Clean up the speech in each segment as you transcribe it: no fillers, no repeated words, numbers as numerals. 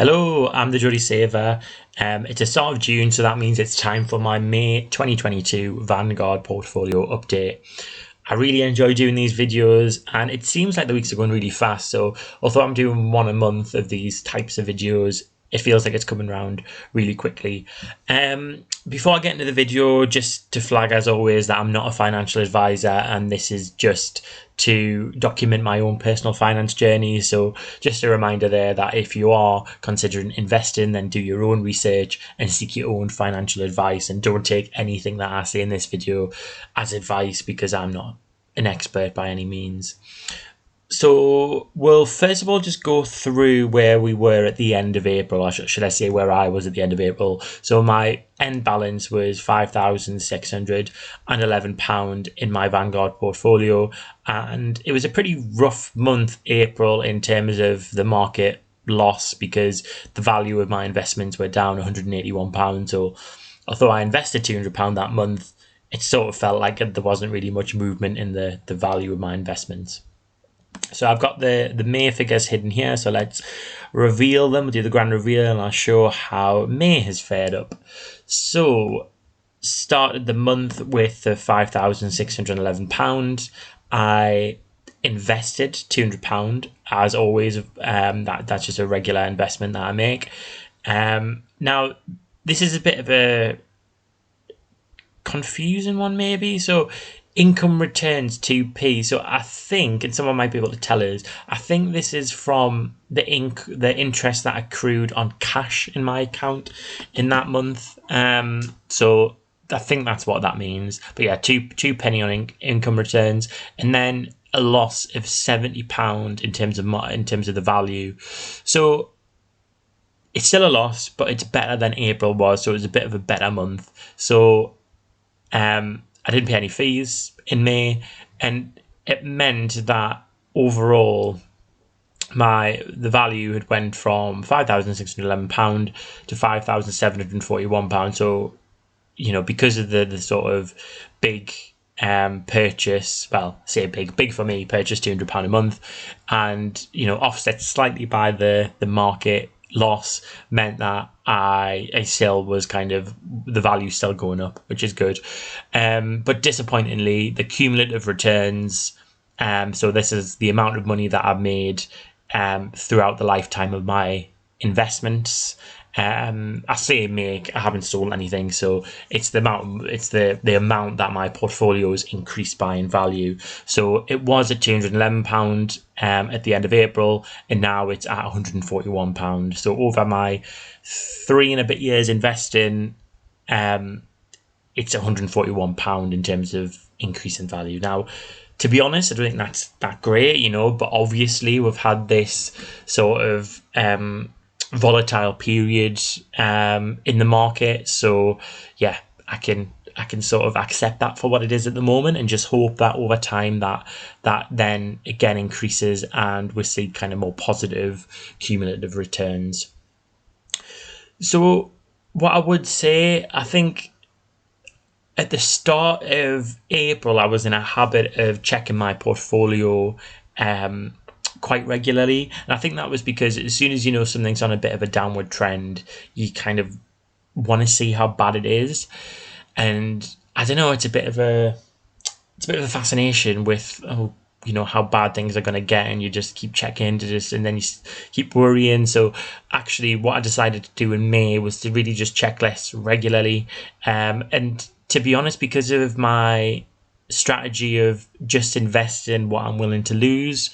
Hello, I'm the Jolly Saver. It's the start of June, so that means it's time for my May 2022 Vanguard Portfolio update. I really enjoy doing these videos, and it seems like the weeks are going really fast. So although I'm doing one a month of these types of videos, it feels like it's coming around really quickly. Before I get into the video, just to flag as always that I'm not a financial advisor, and this is just to document my own personal finance journey. So just a reminder there that if you are considering investing, then do your own research and seek your own financial advice, and don't take anything that I say in this video as advice, because I'm not an expert by any means. So we'll first of all just go through where we were at the end of April, or should I say where I was at the end of April. So my end balance was £5,611 in my Vanguard portfolio, and it was a pretty rough month, April, in terms of the market loss, because the value of my investments were down £181. So although I invested £200 that month, it sort of felt like there wasn't really much movement in the value of my investments. So I've got the May figures hidden here, so let's reveal them. We'll do the grand reveal and I'll show how May has fared up. So started the month with the £5,611. I invested £200 as always. That's just a regular investment that I make. Now this is a bit of a confusing one maybe. So income returns 2p. So I think, and someone might be able to tell us, I think this is from the interest that accrued on cash in my account in that month. So I think that's what that means. But yeah, two penny on income returns, and then a loss of £70 in terms of the value. So it's still a loss, but it's better than April was. So it was a bit of a better month. So I didn't pay any fees in May, and it meant that overall the value had went from £5,611 to £5,741. So, because of the sort of big purchase, well, say big for me, purchase £200 a month, and offset slightly by the market loss, meant that I still was kind of, the value still going up, which is good. But disappointingly, the cumulative returns, so this is the amount of money that I've made throughout the lifetime of my investments. I say make, I haven't sold anything, so it's the amount that my portfolio has increased by in value. So it was at £211 at the end of April, and now it's at £141. So over my 3 and a bit years investing, it's £141 in terms of increase in value. Now, to be honest, I don't think that's that great, but obviously we've had this sort of volatile period in the market. So yeah, I can sort of accept that for what it is at the moment, and just hope that over time that then again increases and we see kind of more positive cumulative returns. So what I would say, I think at the start of April, I was in a habit of checking my portfolio quite regularly, and I think that was because as soon as something's on a bit of a downward trend, you kind of want to see how bad it is. And I don't know, it's a bit of a fascination with how bad things are going to get, and you just keep checking and then you keep worrying. So actually what I decided to do in May was to really just check less regularly, and to be honest, because of my strategy of just investing what I'm willing to lose,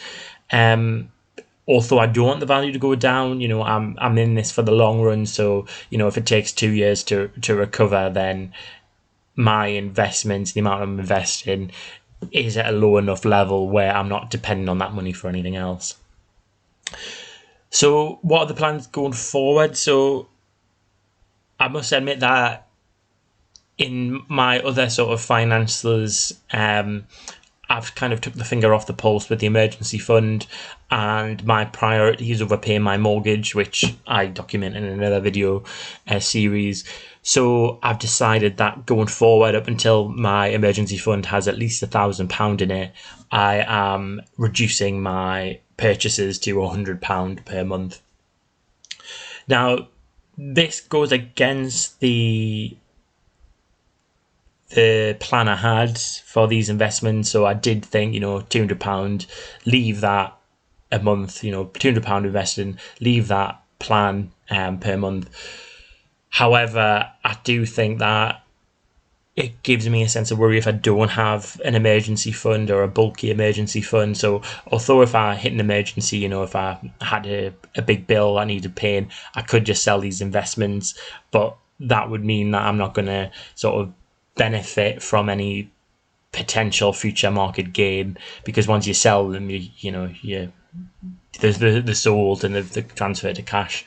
although I don't want the value to go down, I'm in this for the long run. So if it takes 2 years to recover, then my investments, the amount I'm investing, is at a low enough level where I'm not depending on that money for anything else. So what are the plans going forward? So I must admit that in my other sort of finances, I've kind of took the finger off the pulse with the emergency fund, and my priority is overpaying my mortgage, which I document in another video series. So I've decided that going forward, up until my emergency fund has at least £1,000 in it, I am reducing my purchases to £100 per month. Now, this goes against the plan I had for these investments. So I did think, £200, leave that a month, £200 investing, leave that plan per month. However, I do think that it gives me a sense of worry if I don't have an emergency fund or a bulky emergency fund. So although if I hit an emergency, if I had a big bill I needed paying, I could just sell these investments, but that would mean that I'm not going to sort of benefit from any potential future market gain, because once you sell them, they're sold and they're transferred to cash.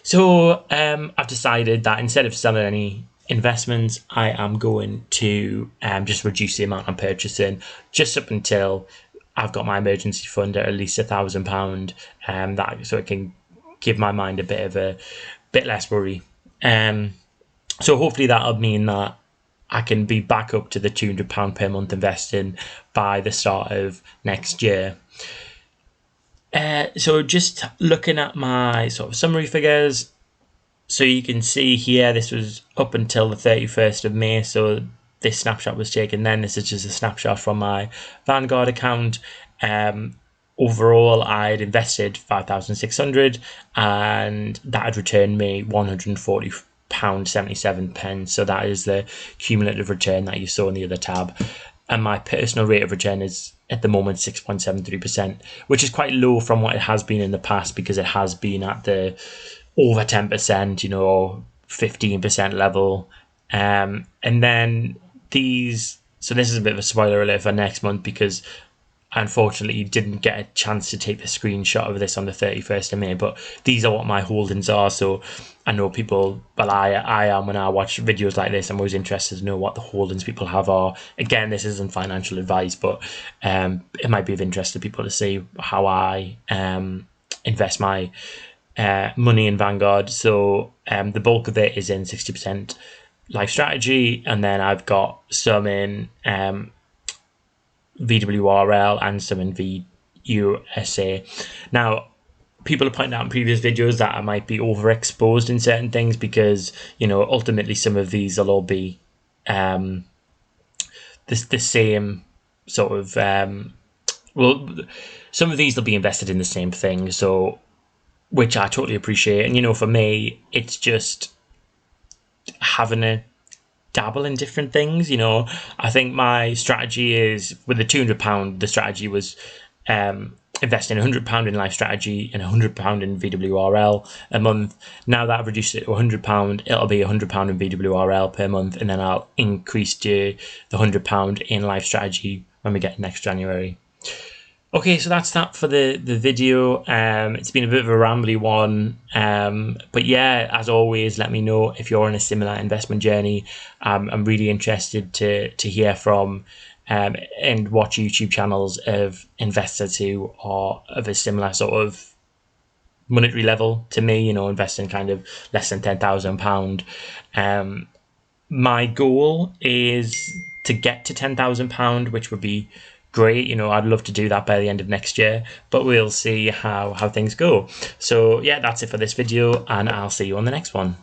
So I've decided that instead of selling any investments, I am going to just reduce the amount I'm purchasing just up until I've got my emergency fund at least £1,000, that so it can give my mind a bit less worry. So hopefully that'll mean that I can be back up to the £200 per month investing by the start of next year. So just looking at my sort of summary figures, so you can see here, this was up until the 31st of May. So this snapshot was taken then. This is just a snapshot from my Vanguard account. Overall, I'd invested 5,600 and that had returned me £140.77. So that is the cumulative return that you saw in the other tab. And my personal rate of return is at the moment 6.73%, which is quite low from what it has been in the past, because it has been at the over 10%, or 15% level. And then so this is a bit of a spoiler alert for next month, because unfortunately you didn't get a chance to take the screenshot of this on the 31st of May, but these are what my holdings are. So I know people, well, I am, when I watch videos like this, I'm always interested to know what the holdings people have are. Again, this isn't financial advice, but it might be of interest to people to see how I invest my money in Vanguard. So the bulk of it is in 60% life strategy, and then I've got some in VWRL and some in VUSA. Now, people have pointed out in previous videos that I might be overexposed in certain things, because ultimately some of these will all be the same sort of some of these will be invested in the same thing, so which I totally appreciate. And for me, it's just having a dabble in different things. I think my strategy is, with the £200, the strategy was investing £100 in life strategy and £100 in VWRL a month. Now that I've reduced it to £100, it'll be £100 in VWRL per month, and then I'll increase to the £100 in life strategy when we get next January. Okay, so that's that for the video. It's been a bit of a rambly one, but yeah, as always, let me know if you're on a similar investment journey. I'm really interested to hear from and watch YouTube channels of investors who are of a similar sort of monetary level to me, investing kind of less than £10,000. My goal is to get to £10,000, which would be great. I'd love to do that by the end of next year, but we'll see how things go. So yeah, that's it for this video, and I'll see you on the next one.